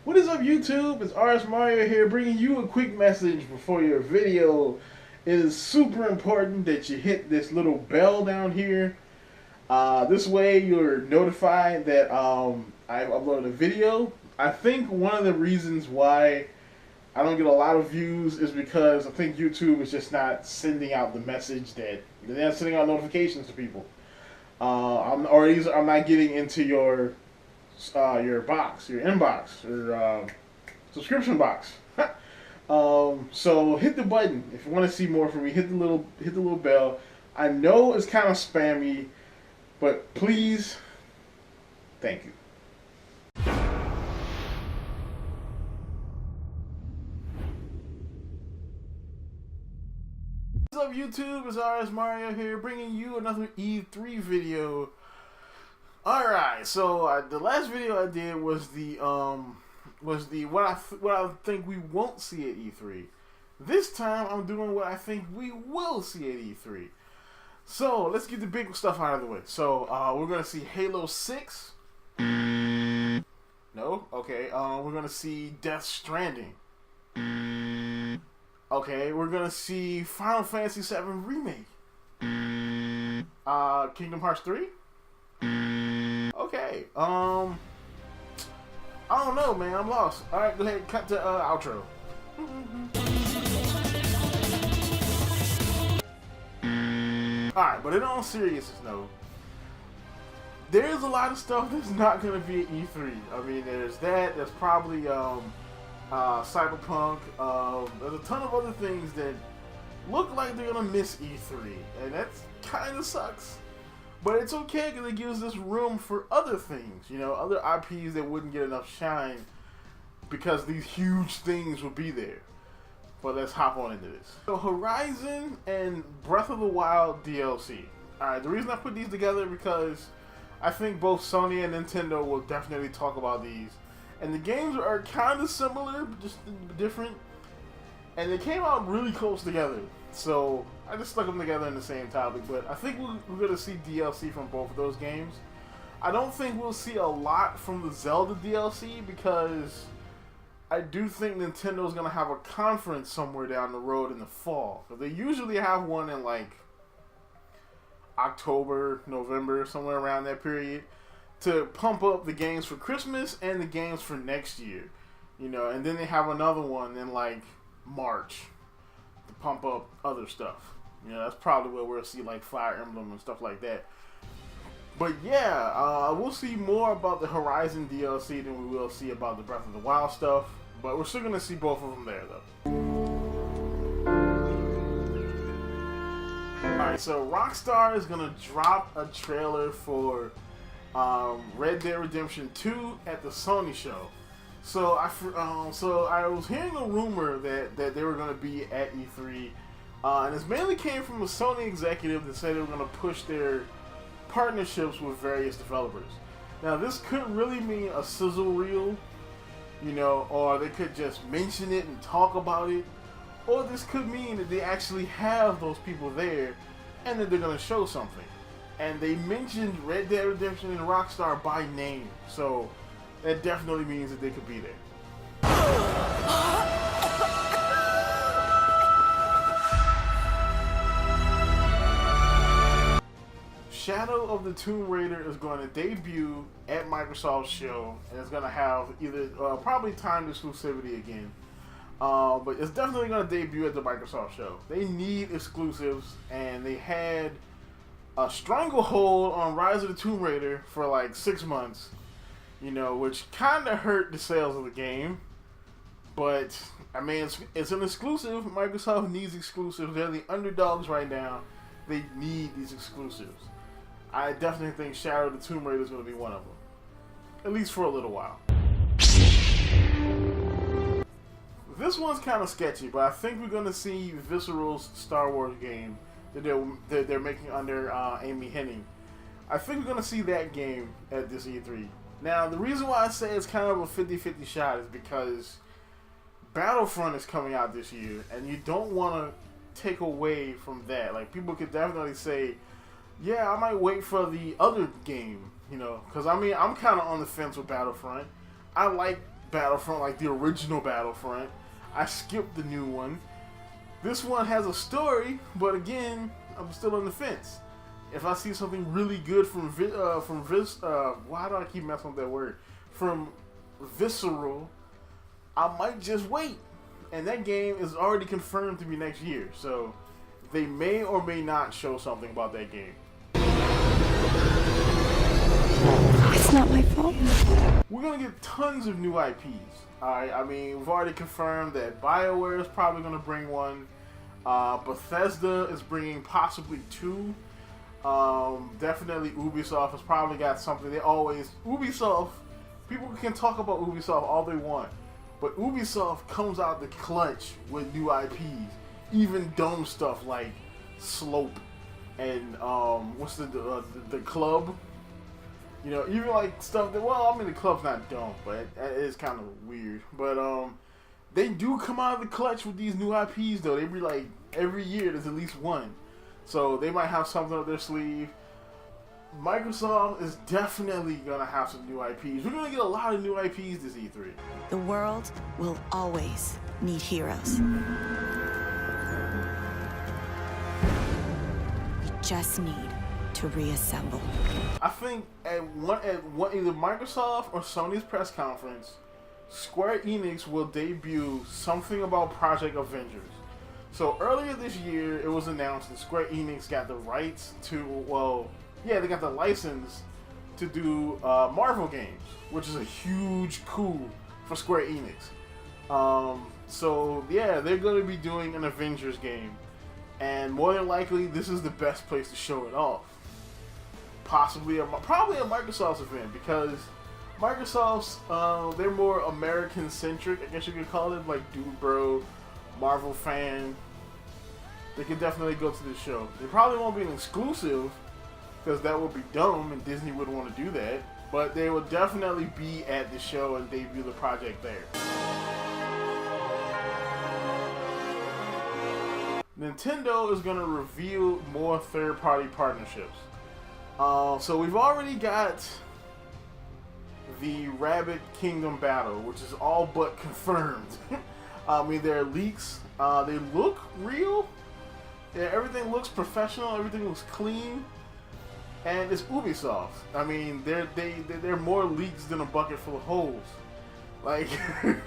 What is up, YouTube? It's RSMario here, bringing you a quick message before your video. It is super important that you hit this little bell down here. This way you're notified that I've uploaded a video. I think one of the reasons why I don't get a lot of views is because I think YouTube is just not sending out the message that they're not sending out notifications to people. I'm not getting into your box, your inbox, or subscription box. So hit the button if you want to see more from me. Hit the little bell. I know it's kind of spammy, but please, thank you. What's up, YouTube? It's RSMario here, bringing you another E3 video. Alright, so the last video I did was what I think we won't see at E3. This time I'm doing what I think we will see at E3. So let's get the big stuff out of the way. So we're gonna see Halo 6. No, okay. We're gonna see Death Stranding. Okay, we're gonna see Final Fantasy VII Remake. Kingdom Hearts 3. Okay, I don't know, man. I'm lost. Alright, go ahead, cut to outro. Alright, but in all seriousness, no. There's a lot of stuff that's not going to be at E3. I mean, there's that. There's probably Cyberpunk. There's a ton of other things that look like they're going to miss E3. And that kind of sucks. But it's okay because it gives us room for other things, you know, other IPs that wouldn't get enough shine because these huge things will be there. But let's hop on into this. So Horizon and Breath of the Wild DLC. Alright, the reason I put these together because I think both Sony and Nintendo will definitely talk about these. And the games are kind of similar, but just different. And they came out really close together. So I just stuck them together in the same topic, but I think we're going to see DLC from both of those games. I don't think we'll see a lot from the Zelda DLC because I do think Nintendo's going to have a conference somewhere down the road in the fall. They usually have one in like October, November, somewhere around that period to pump up the games for Christmas and the games for next year. You know, and then they have another one in like March to pump up other stuff. You know, that's probably where we'll see like Fire Emblem and stuff like that. But yeah, we'll see more about the Horizon DLC than we will see about the Breath of the Wild stuff. But we're still going to see both of them there though. Alright, so Rockstar is going to drop a trailer for Red Dead Redemption 2 at the Sony show. So I was hearing a rumor that they were going to be at E3, and this mainly came from a Sony executive that said they were going to push their partnerships with various developers. Now this could really mean a sizzle reel, you know, or they could just mention it and talk about it, or this could mean that they actually have those people there and that they're going to show something. And they mentioned Red Dead Redemption and Rockstar by name, so that definitely means that they could be there. Shadow of the Tomb Raider is going to debut at Microsoft's show, and it's going to have either probably timed exclusivity again, but it's definitely going to debut at the Microsoft show. They need exclusives, and they had a stranglehold on Rise of the Tomb Raider for like 6 months. You know, which kind of hurt the sales of the game. But, I mean, it's an exclusive. Microsoft needs exclusives. They're the underdogs right now. They need these exclusives. I definitely think Shadow of the Tomb Raider is going to be one of them. At least for a little while. This one's kind of sketchy, but I think we're going to see Visceral's Star Wars game that they're making under Amy Hennig. I think we're going to see that game at this E3. Now, the reason why I say it's kind of a 50-50 shot is because Battlefront is coming out this year, and you don't want to take away from that. Like, people could definitely say, yeah, I might wait for the other game, you know, because I mean, I'm kind of on the fence with Battlefront. I like Battlefront, like the original Battlefront. I skipped the new one. This one has a story, but again, I'm still on the fence. If I see something really good from why do I keep messing with that word? From Visceral, I might just wait. And that game is already confirmed to be next year, so they may or may not show something about that game. It's not my fault. We're gonna get tons of new IPs. Alright, I mean, we've already confirmed that BioWare is probably gonna bring one. Bethesda is bringing possibly 2. Definitely Ubisoft has probably got something. Ubisoft, people can talk about Ubisoft all they want, but Ubisoft comes out the clutch with new IPs, even dumb stuff like Slope and what's the club. You know, even like stuff that, well, I mean, the club's not dumb, but it is kind of weird. But they do come out of the clutch with these new IPs, though. They be like, every year there's at least one. So they might have something up their sleeve. Microsoft is definitely going to have some new IPs. We're going to get a lot of new IPs this E3. The world will always need heroes. We just need to reassemble. I think at either Microsoft or Sony's press conference, Square Enix will debut something about Project Avengers. So earlier this year, it was announced that Square Enix got the rights to, they got the license to do Marvel games, which is a huge coup for Square Enix. So yeah, they're going to be doing an Avengers game, and more than likely, this is the best place to show it off. Probably a Microsoft's event, because Microsoft's they're more American centric, I guess you could call it, like dude bro, Marvel fan. They could definitely go to the show. They probably won't be an exclusive, because that would be dumb and Disney wouldn't want to do that. But they will definitely be at the show and debut the project there. Nintendo is going to reveal more third-party partnerships. So we've already got the Rabbit Kingdom battle, which is all but confirmed. I mean, there are leaks. They look real. Yeah, everything looks professional. Everything looks clean. And it's Ubisoft. I mean, they're more leaks than a bucket full of holes. Like,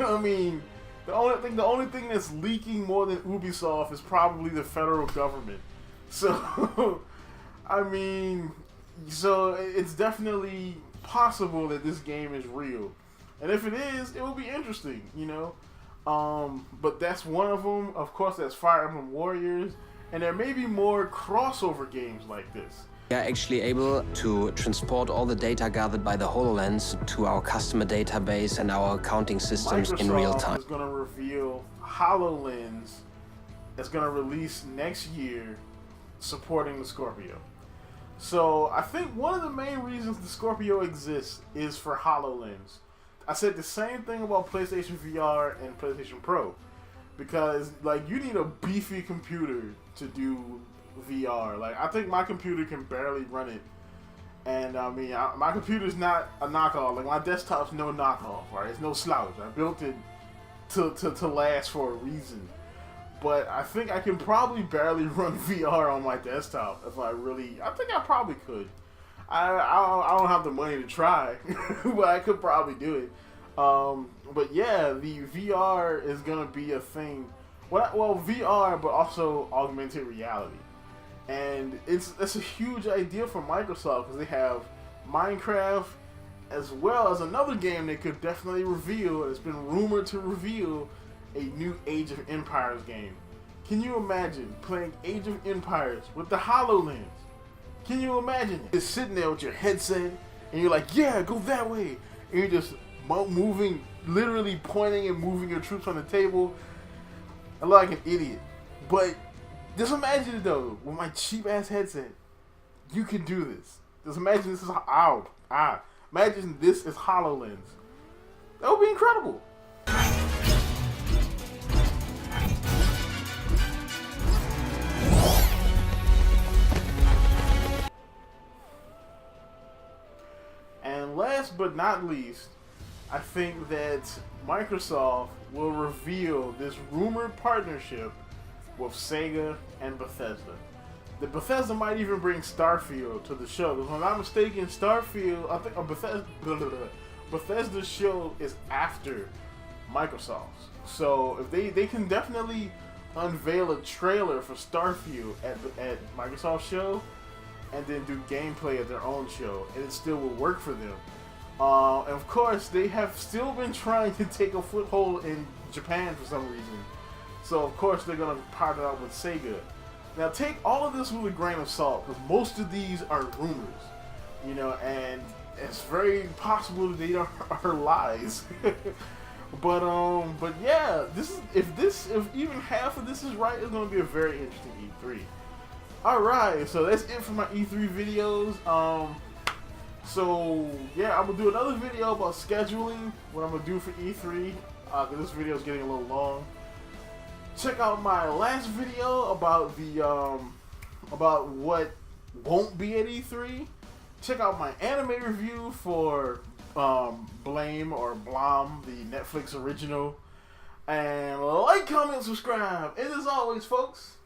I mean, the only thing that's leaking more than Ubisoft is probably the federal government. So, I mean, so it's definitely possible that this game is real. And if it is, it will be interesting, you know. But that's one of them. Of course, that's Fire Emblem Warriors. And there may be more crossover games like this. We are actually able to transport all the data gathered by the HoloLens to our customer database and our accounting systems in real time. Microsoft is going to reveal HoloLens that's going to release next year supporting the Scorpio. So I think one of the main reasons the Scorpio exists is for HoloLens. I said the same thing about PlayStation VR and PlayStation Pro, because like you need a beefy computer to do VR. Like I think my computer can barely run it, and I mean my computer's not a knockoff. Like my desktop's no knockoff, right? It's no slouch. I built it to last for a reason. But I think I can probably barely run VR on my desktop if I think I probably could. I don't have the money to try, but I could probably do it. But yeah, the VR is gonna be a thing. Well, VR, but also augmented reality, and it's a huge idea for Microsoft because they have Minecraft as well as another game they could definitely reveal. It's been rumored to reveal a new Age of Empires game. Can you imagine playing Age of Empires with the HoloLens? Can you imagine it? Just sitting there with your headset and you're like, yeah, go that way. And you're just moving, literally pointing and moving your troops on the table. I look like an idiot. But just imagine it though, with my cheap ass headset, you can do this. Just imagine this is, imagine this is HoloLens. That would be incredible. And last but not least, I think that Microsoft will reveal this rumored partnership with Sega and Bethesda. The Bethesda might even bring Starfield to the show. If I'm not mistaken, Starfield, I think Bethesda's show is after Microsoft's. So if they can definitely unveil a trailer for Starfield at Microsoft's show, and then do gameplay at their own show, and it still will work for them. And of course, they have still been trying to take a foothold in Japan for some reason. So of course they're gonna partner up with Sega. Now take all of this with a grain of salt, because most of these are rumors, you know, and it's very possible that they are lies. But yeah, if even half of this is right, it's gonna be a very interesting E3. All right, so that's it for my E3 videos. So yeah, I'm gonna do another video about scheduling, what I'm gonna do for E3. Cause this video is getting a little long. Check out my last video about the about what won't be at E3. Check out my anime review for Blame or Blom, the Netflix original. And like, comment, subscribe. And as always, folks,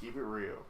keep it real.